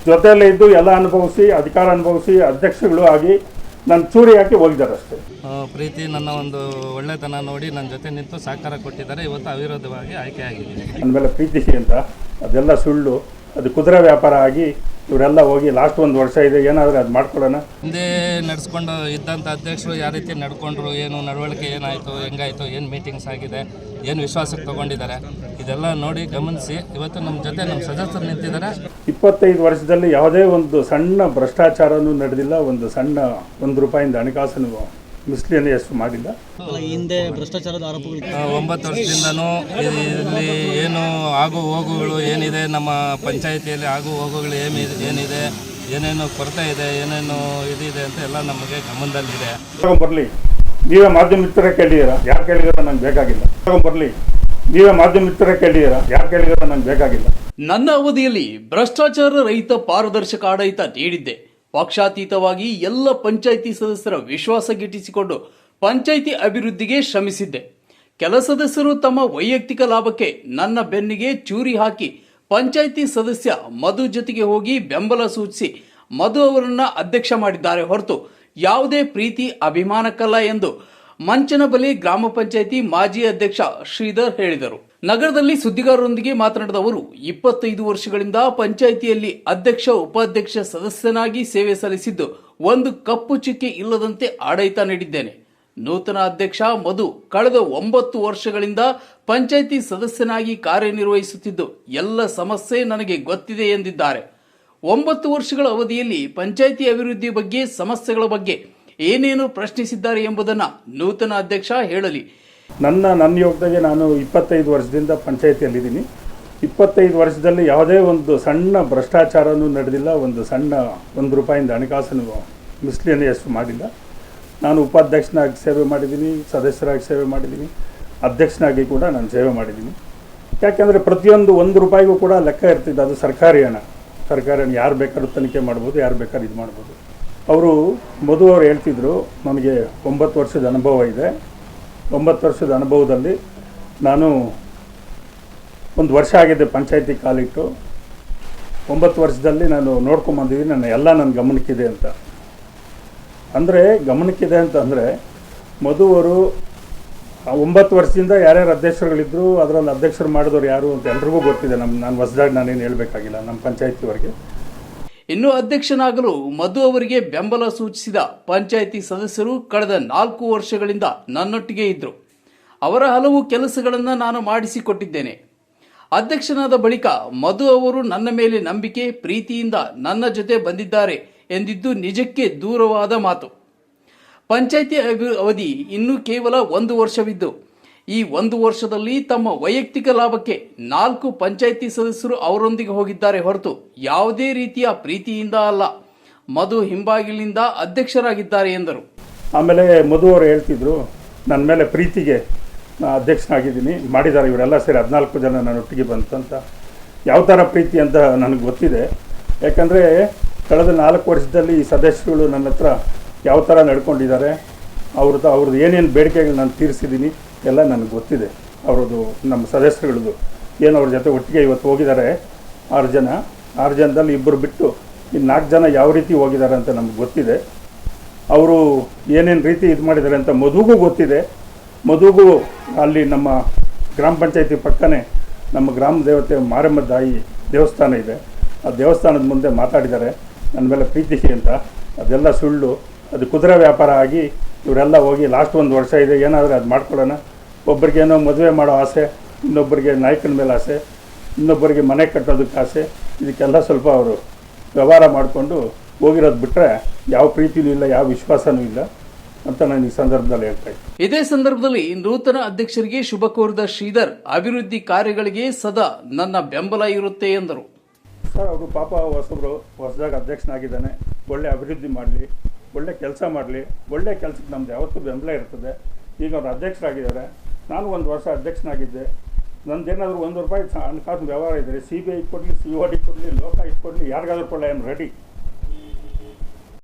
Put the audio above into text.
ಜೊತೆಯಲ್ಲೇ ಇದ್ದು ಎಲ್ಲ ಅನುಭವಿಸಿ ಅಧಿಕಾರ ಅನುಭವಿಸಿ ಅಧ್ಯಕ್ಷಗಳು ಆಗಿ ನನ್ನ ಚೂರಿ ಹಾಕಿ ಹೋಗಿದ್ದಾರೆ ಅಷ್ಟೇ. ಪ್ರೀತಿ ನನ್ನ ಒಂದು ಒಳ್ಳೆತನ ನೋಡಿ ನನ್ನ ಜೊತೆ ನಿಂತು ಸಹಕಾರ ಕೊಟ್ಟಿದ್ದಾರೆ. ಇವತ್ತು ಅವಿರೋಧವಾಗಿ ಆಯ್ಕೆ ಆಗಿದ್ದೀನಿ. ನನ್ನ ಮೇಲೆ ಪ್ರೀತಿ ಅಂತ ಅದೆಲ್ಲ ಸುಳ್ಳು, ಅದು ಕುದುರೆ ವ್ಯಾಪಾರ ಆಗಿ ಇವರೆಲ್ಲ ಹೋಗಿ ಲಾಸ್ಟ್ ಒಂದು ವರ್ಷ ಇದೆ ಏನಾದರೂ ಅದು ಮಾಡ್ಕೊಳ್ಳೋಣ. ಹಿಂದೆ ನಡೆಸ್ಕೊಂಡು ಇದ್ದಂಥ ಅಧ್ಯಕ್ಷರು ಯಾವ ರೀತಿ ನಡ್ಕೊಂಡ್ರು, ಏನು ನಡವಳಿಕೆ ಏನಾಯಿತು, ಹೆಂಗಾಯಿತು, ಏನು ಮೀಟಿಂಗ್ಸ್ ಆಗಿದೆ, ಏನು ವಿಶ್ವಾಸಕ್ಕೆ ತೊಗೊಂಡಿದ್ದಾರೆ, ಇದೆಲ್ಲ ನೋಡಿ ಗಮನಿಸಿ ಇವತ್ತು ನಮ್ಮ ಜೊತೆ ನಮ್ಮ ಸದಸ್ಯರು ನಿಂತಿದ್ದಾರೆ. 25 ವರ್ಷದಲ್ಲಿ ಯಾವುದೇ ಒಂದು ಸಣ್ಣ ಭ್ರಷ್ಟಾಚಾರನೂ ನಡೆದಿಲ್ಲ, ಒಂದು ಸಣ್ಣ ₹1 ಹಣಕಾಸನ್ನು ಮಿಸ್ಲೇನಿಯಸ್ ಮಾಡಿಲ್ಲ. ಹಿಂದೆ ಭ್ರಷ್ಟಾಚಾರದ ಆರೋಪಗಳು 9 ವರ್ಷದಿಂದನೂ ಇಲ್ಲಿ ಏನು ಆಗು ಹೋಗುಗಳು ಏನಿದೆ, ನಮ್ಮ ಪಂಚಾಯಿತಿಯಲ್ಲಿ ಆಗು ಹೋಗುಗಳು ಏನಿದೆ, ಏನೇನು ಕೊರತೆ ಇದೆ, ಏನೇನು ಇದಿದೆ ಅಂತ ಎಲ್ಲ ನಮಗೆ ಗಮನದಲ್ಲಿದೆ. ಬರಲಿ, ನೀವೇ ಮಾಧ್ಯಮ ಮಿತ್ರರೇ ಕೇಳಿದ್ದೀರಾ, ಯಾರು ಕೇಳಿದಾರ ನಂಗೆ ಬೇಕಾಗಿಲ್ಲ. ಬರಲಿ, ನೀವೇ ಮಾಧ್ಯಮ ಮಿತ್ರರೇ ಕೇಳಿದ್ದೀರಾ, ಯಾರು ಕೇಳಿದಾರ ನಂಗೆ ಬೇಕಾಗಿಲ್ಲ. ನನ್ನ ಅವಧಿಯಲ್ಲಿ ಭ್ರಷ್ಟಾಚಾರ ರಹಿತ ಪಾರದರ್ಶಕ ಆಡಳಿತ ನೀಡಿದ್ದೆ. ಪಕ್ಷಾತೀತವಾಗಿ ಎಲ್ಲ ಪಂಚಾಯಿತಿ ಸದಸ್ಯರ ವಿಶ್ವಾಸ ಗಿಟ್ಟಿಸಿಕೊಂಡು ಪಂಚಾಯಿತಿ ಅಭಿವೃದ್ಧಿಗೆ ಶ್ರಮಿಸಿದ್ದೆ. ಕೆಲ ಸದಸ್ಯರು ತಮ್ಮ ವೈಯಕ್ತಿಕ ಲಾಭಕ್ಕೆ ನನ್ನ ಬೆನ್ನಿಗೆ ಚೂರಿ ಹಾಕಿ ಪಂಚಾಯಿತಿ ಸದಸ್ಯ ಮಧು ಜೊತೆಗೆ ಹೋಗಿ ಬೆಂಬಲ ಸೂಚಿಸಿ ಮಧು ಅವರನ್ನ ಅಧ್ಯಕ್ಷ ಮಾಡಿದ್ದಾರೆ ಹೊರತು ಯಾವುದೇ ಪ್ರೀತಿ ಅಭಿಮಾನಕ್ಕಲ್ಲ ಎಂದು ಮಂಚನಬಲಿ ಗ್ರಾಮ ಪಂಚಾಯಿತಿ ಮಾಜಿ ಅಧ್ಯಕ್ಷ ಶ್ರೀಧರ್ ಹೇಳಿದರು. ನಗರದಲ್ಲಿ ಸುದ್ದಿಗಾರರೊಂದಿಗೆ ಮಾತನಾಡಿದ ಅವರು 25 ವರ್ಷಗಳಿಂದ ಪಂಚಾಯಿತಿಯಲ್ಲಿ ಅಧ್ಯಕ್ಷ ಉಪಾಧ್ಯಕ್ಷ ಸದಸ್ಯನಾಗಿ ಸೇವೆ ಸಲ್ಲಿಸಿದ್ದು ಒಂದು ಕಪ್ಪು ಚುಕ್ಕೆ ಇಲ್ಲದಂತೆ ಆಡಳಿತ ನೀಡಿದ್ದೇನೆ. ನೂತನ ಅಧ್ಯಕ್ಷ ಮಧು ಕಳೆದ 9 ವರ್ಷಗಳಿಂದ ಪಂಚಾಯಿತಿ ಸದಸ್ಯನಾಗಿ ಕಾರ್ಯನಿರ್ವಹಿಸುತ್ತಿದ್ದು ಎಲ್ಲ ಸಮಸ್ಯೆ ನನಗೆ ಗೊತ್ತಿದೆ ಎಂದಿದ್ದಾರೆ. 9 ವರ್ಷಗಳ ಅವಧಿಯಲ್ಲಿ ಪಂಚಾಯಿತಿ ಅಭಿವೃದ್ಧಿ ಬಗ್ಗೆ, ಸಮಸ್ಯೆಗಳ ಬಗ್ಗೆ ಏನೇನು ಪ್ರಶ್ನಿಸಿದ್ದಾರೆ ಎಂಬುದನ್ನು ನೂತನ ಅಧ್ಯಕ್ಷ ಹೇಳಲಿ. ನನ್ನ ಯೋಗದಾಗೆ ನಾನು 25 ವರ್ಷದಿಂದ ಪಂಚಾಯಿತಿಯಲ್ಲಿದ್ದೀನಿ. 25 ವರ್ಷದಲ್ಲಿ ಯಾವುದೇ ಒಂದು ಸಣ್ಣ ಭ್ರಷ್ಟಾಚಾರನೂ ನಡೆದಿಲ್ಲ, ಒಂದು ಸಣ್ಣ ₹1 ಹಣಕಾಸನ್ನು ಮಿಸ್ಲೇನಿಯಸ್ ಮಾಡಿಲ್ಲ. ನಾನು ಉಪಾಧ್ಯಕ್ಷನಾಗಿ ಸೇವೆ ಮಾಡಿದ್ದೀನಿ, ಸದಸ್ಯರಾಗಿ ಸೇವೆ ಮಾಡಿದ್ದೀನಿ, ಅಧ್ಯಕ್ಷನಾಗಿ ಕೂಡ ನಾನು ಸೇವೆ ಮಾಡಿದ್ದೀನಿ. ಯಾಕೆಂದರೆ ಪ್ರತಿಯೊಂದು ₹1 ಕೂಡ ಲೆಕ್ಕ ಇರ್ತಿದ್ದು, ಅದು ಸರ್ಕಾರಿ ಹಣ. ಯಾರು ಬೇಕಾದ್ರೂ ತನಿಖೆ ಮಾಡ್ಬೋದು, ಯಾರು ಬೇಕಾದ್ರೂ ಇದು ಮಾಡ್ಬೋದು. ಅವರು ಮಧು ಅವರು ಹೇಳ್ತಿದ್ರು, ನನಗೆ 9 ವರ್ಷದ ಅನುಭವ ಇದೆ. 9 ವರ್ಷದ ಅನುಭವದಲ್ಲಿ ನಾನು 1 ವರ್ಷ ಆಗಿದೆ ಪಂಚಾಯಿತಿ ಕಾಲಿಟ್ಟು. 9 ವರ್ಷದಲ್ಲಿ ನಾನು ನೋಡ್ಕೊಂಬಂದಿದ್ದೀನಿ, ನನ್ನ ಗಮನಕ್ಕಿದೆ ಅಂತ. ಅಂದರೆ ಗಮನಕ್ಕಿದೆ ಅಂತಂದರೆ ಮಧು ಅವರು 9 ವರ್ಷದಿಂದ ಯಾರ್ಯಾರು ಅಧ್ಯಕ್ಷರುಗಳಿದ್ದರು, ಅದರಲ್ಲಿ ಅಧ್ಯಕ್ಷರು ಮಾಡಿದವರು ಯಾರು ಅಂತ ಎಲ್ರಿಗೂ ಗೊತ್ತಿದೆ. ನಾನು ಹೊಸದಾಗಿ ನಾನೇನು ಹೇಳಬೇಕಾಗಿಲ್ಲ ನಮ್ಮ ಪಂಚಾಯಿತಿಯವರಿಗೆ. ಇನ್ನು ಅಧ್ಯಕ್ಷನಾಗಲು ಮಧು ಅವರಿಗೆ ಬೆಂಬಲ ಸೂಚಿಸಿದ ಪಂಚಾಯಿತಿ ಸದಸ್ಯರು ಕಳೆದ 4 ವರ್ಷಗಳಿಂದ ನನ್ನೊಟ್ಟಿಗೆ ಇದ್ದರು. ಅವರ ಹಲವು ಕೆಲಸಗಳನ್ನು ನಾನು ಮಾಡಿಸಿಕೊಟ್ಟಿದ್ದೇನೆ. ಅಧ್ಯಕ್ಷನಾದ ಬಳಿಕ ಮಧು ಅವರು ನನ್ನ ಮೇಲೆ ನಂಬಿಕೆ, ಪ್ರೀತಿಯಿಂದ ನನ್ನ ಜೊತೆ ಬಂದಿದ್ದಾರೆ ಎಂದಿದ್ದು ನಿಜಕ್ಕೆ ದೂರವಾದ ಮಾತು. ಪಂಚಾಯಿತಿ ಅವಧಿ ಇನ್ನೂ ಕೇವಲ 1 ವರ್ಷವಿದ್ದು ಈ 1 ವರ್ಷದಲ್ಲಿ ತಮ್ಮ ವೈಯಕ್ತಿಕ ಲಾಭಕ್ಕೆ 4 ಪಂಚಾಯಿತಿ ಸದಸ್ಯರು ಅವರೊಂದಿಗೆ ಹೋಗಿದ್ದಾರೆ ಹೊರತು ಯಾವುದೇ ರೀತಿಯ ಪ್ರೀತಿಯಿಂದ ಅಲ್ಲ. ಮಧು ಹಿಂಬಾಗಿಲಿನಿಂದ ಅಧ್ಯಕ್ಷರಾಗಿದ್ದಾರೆ ಎಂದರು. ಆಮೇಲೆ ಮಧು ಅವರು ಹೇಳ್ತಿದ್ರು, ನನ್ನ ಮೇಲೆ ಪ್ರೀತಿಗೆ ಅಧ್ಯಕ್ಷನಾಗಿದ್ದೀನಿ, ಮಾಡಿದ್ದಾರೆ ಇವರೆಲ್ಲ ಸೇರಿ 14 ಜನ ನನ್ನೊಟ್ಟಿಗೆ ಬಂತಂತ. ಯಾವ ಥರ ಪ್ರೀತಿ ಅಂತ ನನಗೆ ಗೊತ್ತಿದೆ. ಯಾಕಂದರೆ ಕಳೆದ 4 ವರ್ಷದಲ್ಲಿ ಈ ಸದಸ್ಯರುಗಳು ನನ್ನ ಹತ್ರ ಯಾವ ಥರ ನಡ್ಕೊಂಡಿದ್ದಾರೆ, ಅವ್ರದ್ದು ಏನೇನು ಬೇಡಿಕೆಗಳು ನಾನು ತೀರಿಸಿದ್ದೀನಿ ಎಲ್ಲ ನನಗೆ ಗೊತ್ತಿದೆ. ಅವ್ರದ್ದು ನಮ್ಮ ಸದಸ್ಯರುಗಳದ್ದು ಏನು ಅವ್ರ ಜೊತೆ ಒಟ್ಟಿಗೆ ಇವತ್ತು ಹೋಗಿದ್ದಾರೆ 6 ಜನ. 6 ಜನದಲ್ಲಿ 2 ಬಿಟ್ಟು ಇನ್ನು 4 ಜನ ಯಾವ ರೀತಿ ಹೋಗಿದ್ದಾರೆ ಅಂತ ನಮ್ಗೆ ಗೊತ್ತಿದೆ. ಅವರು ಏನೇನು ರೀತಿ ಇದು ಮಾಡಿದ್ದಾರೆ ಅಂತ ಮಧುಗೂ ಗೊತ್ತಿದೆ. ಮಧುಗೂ ಅಲ್ಲಿ ನಮ್ಮ ಗ್ರಾಮ ಪಂಚಾಯಿತಿ ಪಕ್ಕನೇ ನಮ್ಮ ಗ್ರಾಮ ದೇವತೆ ಮಾರಮ್ಮ ತಾಯಿ ದೇವಸ್ಥಾನ ಇದೆ. ಆ ದೇವಸ್ಥಾನದ ಮುಂದೆ ಮಾತಾಡಿದ್ದಾರೆ ನನ್ನ ಮೇಲೆ ಪ್ರೀತಿ ಅಂತ. ಅದೆಲ್ಲ ಸುಳ್ಳು, ಅದು ಕುದುರೆ ವ್ಯಾಪಾರ ಆಗಿ ಇವರೆಲ್ಲ ಹೋಗಿ ಲಾಸ್ಟ್ 1 ವರ್ಷ ಇದೆ ಏನಾದರೂ ಅದು ಮಾಡ್ಕೊಳ್ಳೋಣ. ಒಬ್ಬರಿಗೇನೋ ಮದುವೆ ಮಾಡೋ ಆಸೆ, ಇನ್ನೊಬ್ಬರಿಗೆ ನಾಯಕನ ಮೇಲೆ ಆಸೆ, ಇನ್ನೊಬ್ಬರಿಗೆ ಮನೆ ಕಟ್ಟೋದಕ್ಕೆ ಆಸೆ, ಇದಕ್ಕೆಲ್ಲ ಸ್ವಲ್ಪ ಅವರು ವ್ಯವಹಾರ ಮಾಡಿಕೊಂಡು ಹೋಗಿರೋದು ಬಿಟ್ಟರೆ ಯಾವ ಪ್ರೀತಿನೂ ಇಲ್ಲ, ಯಾವ ವಿಶ್ವಾಸನೂ ಇಲ್ಲ ಅಂತ ನಾನು ಈ ಸಂದರ್ಭದಲ್ಲಿ ಹೇಳ್ತಾ ಇದ್ದೀನಿ. ಇದೇ ಸಂದರ್ಭದಲ್ಲಿ ನೂತನ ಅಧ್ಯಕ್ಷರಿಗೆ ಶುಭ ಕೋರಿದ ಶ್ರೀಧರ್, ಅಭಿವೃದ್ಧಿ ಕಾರ್ಯಗಳಿಗೆ ಸದಾ ನನ್ನ ಬೆಂಬಲ ಇರುತ್ತೆ ಎಂದರು. ಸರ್, ಅವರು ಪಾಪ ಹೊಸದಾಗಿ ಅಧ್ಯಕ್ಷನಾಗಿದ್ದಾನೆ, ಒಳ್ಳೆ ಅಭಿವೃದ್ಧಿ ಮಾಡಲಿ, ಒಳ್ಳೆ ಕೆಲಸ ಮಾಡಲಿ. ಒಳ್ಳೆ ಕೆಲಸಕ್ಕೆ ನಮ್ದು ಯಾವತ್ತೂ ಬೆಂಬಲ ಇರ್ತದೆ. ಈಗ ಅವ್ರು ಅಧ್ಯಕ್ಷರಾಗಿದ್ದಾರೆ, ನಾನು 1 ವರ್ಷ ಅಧ್ಯಕ್ಷನಾಗಿದ್ದೆ. ನಂದೇನಾದರೂ ₹1 ಹಣಕಾಸು ವ್ಯವಹಾರ ಇದ್ದರೆ CBI ಕೊಡಲಿ, COD ಕೊಡಲಿ, ಲೋಕಾಯುಕ್ತ ಕೊಡಲಿ, ಯಾರಿಗಾದ್ರೂ ಕೊಡಲಿ, ಐ ಆಮ್ ರೆಡಿ.